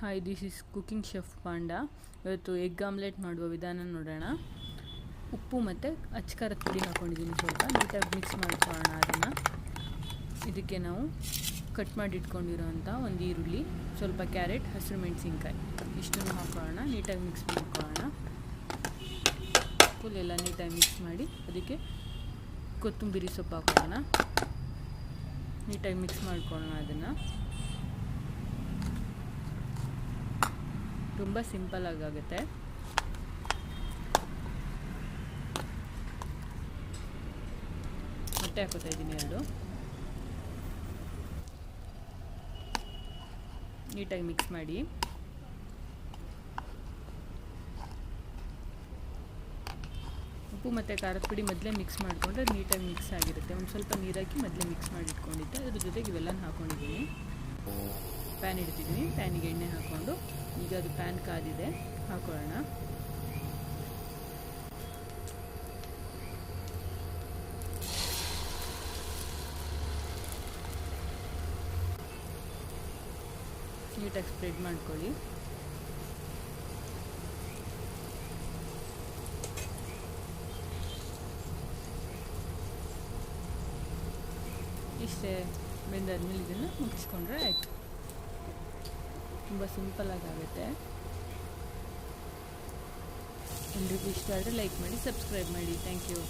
Hi, this is cooking chef panda. ಇವತ್ತು egg omelette ಮಾಡುವ ವಿಧಾನ ನೋಡೋಣ. ಉಪ್ಪು ಮತ್ತು ಅಚ್ಕಾರದ ಪುಡಿ ಹಾಕ್ಕೊಂಡಿದ್ದೀನಿ. ಸ್ವಲ್ಪ ನೀಟಾಗಿ ಮಿಕ್ಸ್ ಮಾಡ್ಕೊಳ್ಳೋಣ ಅದನ್ನು. ಇದಕ್ಕೆ ನಾವು ಕಟ್ ಮಾಡಿ ಇಟ್ಕೊಂಡಿರೋಂಥ ಒಂದು ಈರುಳ್ಳಿ, ಸ್ವಲ್ಪ ಕ್ಯಾರೆಟ್, ಹಸಿರು ಮೆಣಸಿನ್ಕಾಯಿ ಇಷ್ಟನ್ನು ಹಾಕೊಳ್ಳೋಣ. ನೀಟಾಗಿ ಮಿಕ್ಸ್ ಮಾಡ್ಕೊಳ್ಳೋಣ. ಫುಲ್ ಎಲ್ಲ ನೀಟಾಗಿ ಮಿಕ್ಸ್ ಮಾಡಿ ಅದಕ್ಕೆ ಕೊತ್ತಂಬರಿ ಸೊಪ್ಪು ಹಾಕೊಳ್ಳೋಣ. ನೀಟಾಗಿ ಮಿಕ್ಸ್ ಮಾಡ್ಕೊಳ್ಳೋಣ ಅದನ್ನು. ತುಂಬ ಸಿಂಪಲ್ ಆಗುತ್ತೆ. ಮೊಟ್ಟೆ ಹಾಕೋತಾ ಇದ್ದೀನಿ 2. ನೀಟಾಗಿ ಮಿಕ್ಸ್ ಮಾಡಿ. ಉಪ್ಪು ಮತ್ತು ಖಾರದ ಪುಡಿ ಮೊದಲೇ ಮಿಕ್ಸ್ ಮಾಡಿಕೊಂಡ್ರೆ ನೀಟಾಗಿ ಮಿಕ್ಸ್ ಆಗಿರುತ್ತೆ. ಒಂದು ಸ್ವಲ್ಪ ನೀರಾಕಿ ಮೊದಲೇ ಮಿಕ್ಸ್ ಮಾಡಿ ಇಟ್ಕೊಂಡಿದ್ದೆ. ಅದ್ರ ಜೊತೆಗೆ ಇವೆಲ್ಲನೂ ಹಾಕ್ಕೊಂಡಿದ್ದೀನಿ. ಪ್ಯಾನ್ ಇಡ್ತಿದ್ದೀನಿ. ಪ್ಯಾನಿಗೆ ಎಣ್ಣೆ ಹಾಕ್ಕೊಂಡು ಈಗ ಅದು ಪ್ಯಾನ್ ಕಾದಿದೆ, ಹಾಕೊಳ್ಳೋಣ. ನೀಟಾಗಿ ಸ್ಪ್ರೆಡ್ ಮಾಡ್ಕೊಳ್ಳಿ. ಇಷ್ಟೇ ಬೆಂದಾದ್ಮೇಲೆ ಇದನ್ನು ಮುಗಿಸ್ಕೊಂಡ್ರೆ ಆಯಿತು. ತುಂಬ ಸಿಂಪಲ್ಲಾಗುತ್ತೆ. ಎಲ್ರಿಗೂ ಇಷ್ಟ ಆದರೆ ಲೈಕ್ ಮಾಡಿ, ಸಬ್ಸ್ಕ್ರೈಬ್ ಮಾಡಿ. Thank you.